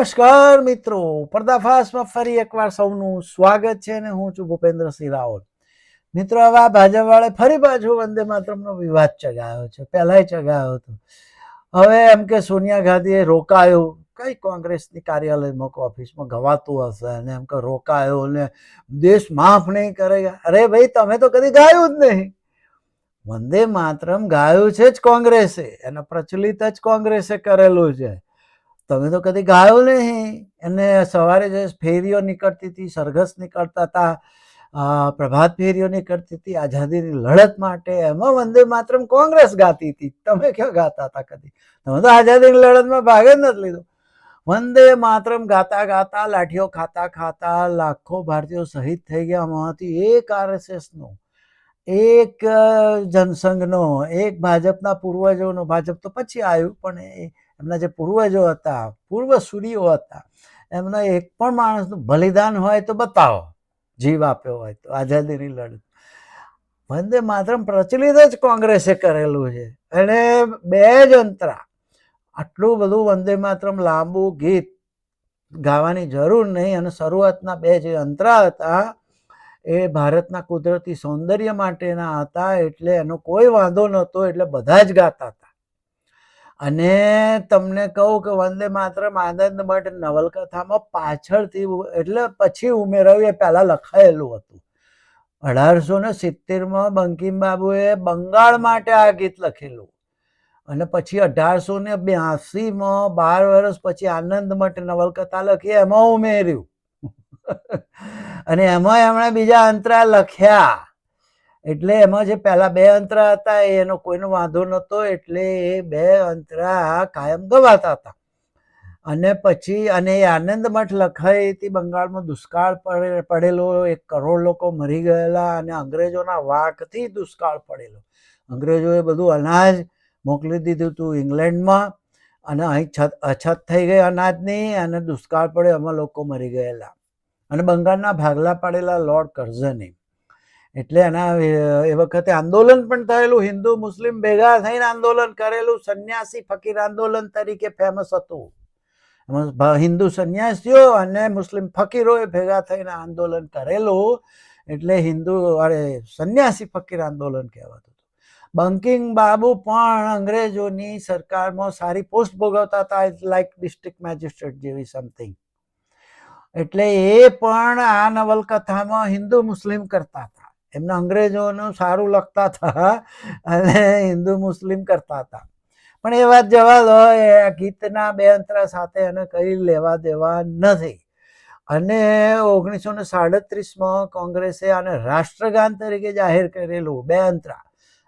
નમસ્કાર મિત્રો, પર્દાફાશમાં ફરી એકવાર સૌનું સ્વાગત છે અને હું છું ભૂપેન્દ્રસિંહ રાવલ. મિત્રો, હવે આ ભાજપ વાળે ફરી પાછું વંદે માતરમનો વિવાદ ચગાવ્યો છે. પહેલાય ચગાવ્યો હતો. હવે એમ કે સોનિયા ગાંધીએ રોકાયો, કઈ કોંગ્રેસની કાર્યાલયમાં ઓફિસમાં ગવાતું હશે અને એમ કે રોકાયો ને દેશ માફ નહીં કરેગા. અરે ભાઈ, તમે તો કદી ગાયું જ નહીં. વંદે માતરમ ગાયું છે જ કોંગ્રેસે, એનો પ્રચલિત જ કોંગ્રેસે કરેલું છે. તમે તો કદી ગાયો નહીં. એને સવારે જે ફેરીઓ નીકળતી હતી, સરઘસ નીકળતા હતા, પ્રભાત ફેરીઓ નીકળતી હતી આઝાદીની લડત માટે, એમાં વંદે માતરમ કોંગ્રેસ ગાતી હતી. તમે ક્યાં ગાતા હતા કદી? તમે તો આઝાદીની લડતમાં ભાગ જ નથી લીધો. વંદે માતરમ ગાતા ગાતા, લાઠીઓ ખાતા ખાતા લાખો ભારતીયો શહીદ થઈ ગયા. આમાંથી એક RSSનો, એક જનસંઘનો, એક ભાજપના પૂર્વજોનો, ભાજપ તો પછી આવ્યું, પણ એમના જે પૂર્વજો હતા, પૂર્વસૂરીઓ હતા, એમના એક પણ માણસનું બલિદાન હોય તો બતાવો, જીવ આપ્યો હોય તો આઝાદીની લડત. વંદે માતરમ પ્રચલિત જ કોંગ્રેસે કરેલું છે. અને બે જ અંતરા, આટલું બધું વંદે માતરમ લાંબુ ગીત ગાવાની જરૂર નહીં. અને શરૂઆતના બે જે અંતરા હતા એ ભારતના કુદરતી સૌંદર્ય માટેના હતા, એટલે એનો કોઈ વાંધો નહોતો, એટલે બધા જ ગાતા હતા. અને તમને કહું કે વંદે માતરમ આનંદ મઠ નવલકથામાં પાછળથી, એટલે પછી ઉમેરાયું, એ પહેલા લખાયેલું હતું. 1870માં બંકિમબાબુએ બંગાળ માટે આ ગીત લખેલું અને પછી 1882માં 12 વર્ષ પછી આનંદ મઠ નવલકથા લખી, એમાં ઉમેર્યું. અને એમાં એમણે બીજા અંતરા લખ્યા. એટલે એમાં જે પહેલા બે અંતરા હતા એનો કોઈનો વાંધો નહોતો, એટલે એ બે અંતરા કાયમ ગવાતા હતા. અને પછી એ આનંદ મઠ લખાઈ હતી બંગાળમાં દુષ્કાળ પડેલો, 1 કરોડ લોકો મરી ગયેલા અને અંગ્રેજોના વાકથી દુષ્કાળ પડેલો. અંગ્રેજોએ બધું અનાજ મોકલી દીધું હતું ઇંગ્લેન્ડમાં, અને અહીં અછત થઈ ગઈ અનાજની અને દુષ્કાળ પડ્યો, એમાં લોકો મરી ગયેલા. અને બંગાળના ભાગલા પડેલા લોર્ડ કર્ઝને, એટલે એના એ વખતે આંદોલન પણ થયેલું, હિન્દુ મુસ્લિમ ભેગા થઈને આંદોલન કરેલું, સંન્યાસી ફકીર આંદોલન તરીકે ફેમસ હતું. એમાં હિન્દુ સંન્યાસીઓ અને મુસ્લિમ ફકીરોએ ભેગા થઈને આંદોલન કરેલું, એટલે સંન્યાસી ફકીર આંદોલન કહેવાતું હતું. બંકિમ બાબુ પણ અંગ્રેજોની સરકારમાં સારી પોસ્ટ ભોગવતા હતા, લાઈક ડિસ્ટ્રિક્ટ મેજિસ્ટ્રેટ જેવી સમથિંગ. એટલે એ પણ આ નવલકથામાં હિન્દુ મુસ્લિમ કરતા હતા. એમને અંગ્રેજોનું સારું લખતા હતા અને હિન્દુ મુસ્લિમ કરતા હતા. પણ એ વાત જવા દો, એ ગીતના બે અંતરા સાથે એને કઈ લેવા દેવા નથી. અને 1937માં કોંગ્રેસે આને રાષ્ટ્રગાન તરીકે જાહેર કરેલું, બે અંતરા.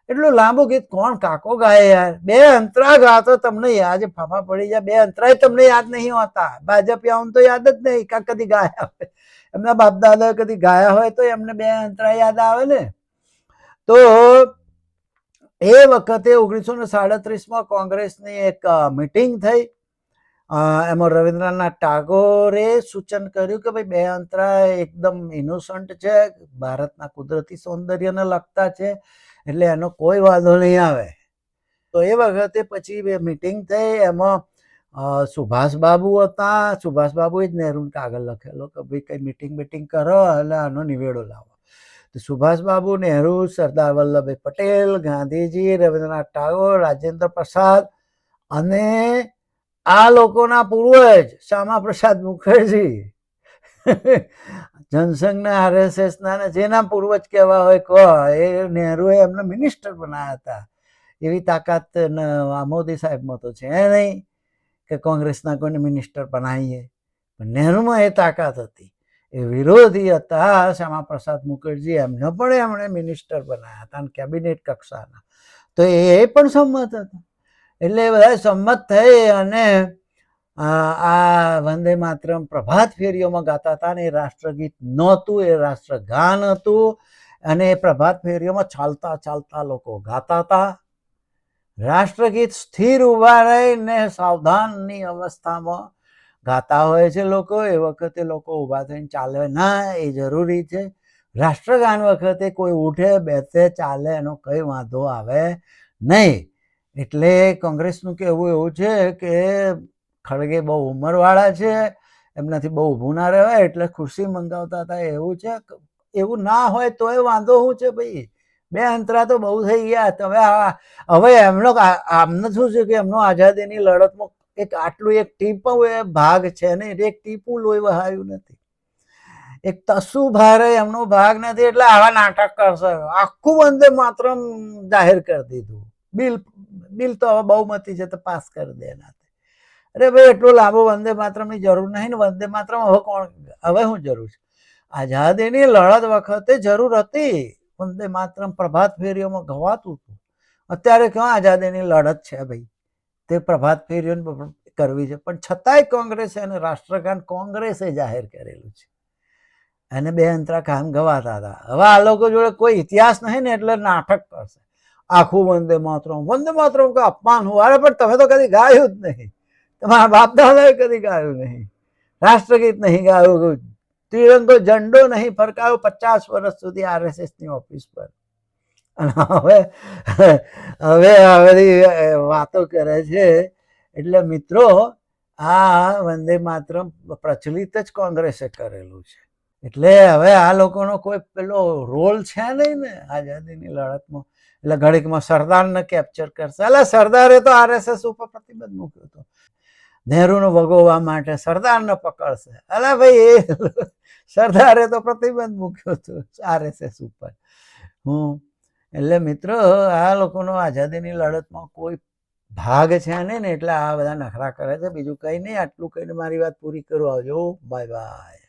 એટલું લાંબુ ગીત કોણ કાકો ગાય યાર? બે અંતરા ગાતો તમને યાદ ફાફા પડી જાય. બે અંતરા તમને યાદ નહીં હોતા. ભાજપ તો યાદ જ નહીં કા કદી ગાયા હોય. એમના બાપ દાદા કદી ગાયા હોય તો એમને બે અંતરા યાદ આવે ને. તો એ વખતે 1937માં કોંગ્રેસની એક મિટિંગ થઈ. એમાં રવિન્દ્રનાથ ટાગોરે સૂચન કર્યું કે ભાઈ બે અંતરા એકદમ ઇનોસન્ટ છે, ભારતના કુદરતી સૌંદર્યને લગતા છે, એટલે એનો કોઈ વાંધો નહીં આવે. તો એ વખતે પછી મિટિંગ થઈ. એમાં સુભાષબાબુ હતા. સુભાષબાબુએ જ નહેરુને કાગળ લખેલો કે ભાઈ કઈ મિટિંગ કરો એટલે આનો નિવેડો લાવો. તો સુભાષબાબુ, નહેરુ, સરદાર વલ્લભભાઈ પટેલ, ગાંધીજી, રવિન્દ્રનાથ ટાગોર, રાજેન્દ્ર પ્રસાદ અને આ લોકોના પૂર્વજ શ્યામા પ્રસાદ મુખર્જી, જનસંઘના, RSSના જેના પૂર્વજ કહેવા હોય કહો, એ નહેરુએ એમને મિનિસ્ટર બનાવ્યા હતા. એવી તાકાત મોદી સાહેબમાં તો છે નહીં કે કોંગ્રેસના કોઈને મિનિસ્ટર બનાવીએ. પણ નહેરુમાં એ તાકાત હતી. એ વિરોધી હતા શ્યામા પ્રસાદ મુખર્જી, એમને પણ એમણે મિનિસ્ટર બનાવ્યા હતા, કેબિનેટ કક્ષાના. તો એ પણ સંમત હતા. એટલે બધા સંમત થઈ અને આ વંદે માતરમ પ્રભાત ફેરીઓમાં ગાતા હતા. ને એ રાષ્ટ્રગીત નહોતું, એ રાષ્ટ્રગાન હતું. અને એ પ્રભાત ફેરીઓમાં ચાલતા ચાલતા લોકો ગાતા હતા. રાષ્ટ્રગીત સ્થિર ઉભા રહીને સાવધાનની અવસ્થામાં ગાતા હોય છે લોકો. એ વખતે લોકો ઊભા થઈને ચાલે ના, એ જરૂરી છે. રાષ્ટ્રગાન વખતે કોઈ ઉઠે બેસે ચાલે એનો કઈ વાંધો આવે નહીં. એટલે કોંગ્રેસનું કહેવું એવું છે કે ખડગે બહુ ઉંમરવાળા છે, એમનાથી બહુ ઊભું ના રહેવાય એટલે ખુરશી મંગાવતા હતા એવું છે. એવું ના હોય તોય વાંધો શું છે ભાઈ, બે અંતરા તો બહુ થઈ ગયા. તમે હવે એમનો આમને શું છે કે એમનો આઝાદીની લડતમાં એક આટલું એક ટીપું ભાગ છે ને, એક ટીપું લોહી વહાયું નથી, એક તસુ ભારે એમનો ભાગ નથી, એટલે આવા નાટક કરશે. આખું વંદે માતરમ જાહેર કરી દીધું. બિલ તો હવે બહુમતી છે તો પાસ કરી દે. અરે ભાઈ એટલું લાંબુ વંદે માતરમની જરૂર નહીં ને. વંદે માતરમ હવે કોણ, હવે શું જરૂર છે? આઝાદીની લડત વખતે જરૂર હતી વંદે માતરમ, પ્રભાત ફેરીઓમાં ગવાતું હતું. અત્યારે ક્યાં આઝાદીની લડત છે ભાઈ, તે પ્રભાત ફેરીઓ કરવી છે. પણ છતાંય કોંગ્રેસે અને રાષ્ટ્રગાન કોંગ્રેસે જાહેર કરેલું છે, અને બે અંતરા કામ ગવાતા હતા. હવે આ લોકો જોડે કોઈ ઇતિહાસ નહીં ને એટલે નાટક કરશે. આખું વંદે માતરમ, વંદે માતરમ કે અપમાન હું. અરે પણ તમે તો કદી ગાયું જ નહીં, તમારા બાપ દાદાએ કદી ગાયું નહીં, રાષ્ટ્રગીત નહીં ગાયું, તિરંગો ઝંડો નહીં ફરકાયો 50 વર્ષ સુધી RSSની ઓફિસ પર. અને હવે બધી વાતો કરે છે. એટલે મિત્રો આ વંદે માતરમ પ્રચલિત જ કોંગ્રેસે કરેલું છે. એટલે હવે આ લોકોનો કોઈ પેલો રોલ છે નહીં ને આઝાદીની લડતમાં. એટલે ઘડીકમાં સરદારને કેપ્ચર કરશે. એટલે સરદારે તો RSS ઉપર પ્રતિબંધ મૂક્યો હતો, નહેરુને વગોવવા માટે સરદારને પકડશે. અલે ભાઈ એ સરદારે તો પ્રતિબંધ મૂક્યો હતો RSS ઉપર. એટલે મિત્રો આ લોકોનો આઝાદીની લડતમાં કોઈ ભાગ છે નહીં ને એટલે આ બધા નખરા કરે છે. બીજું કંઈ નહીં. આટલું કહીને મારી વાત પૂરી કરું. આવજો, બાય બાય.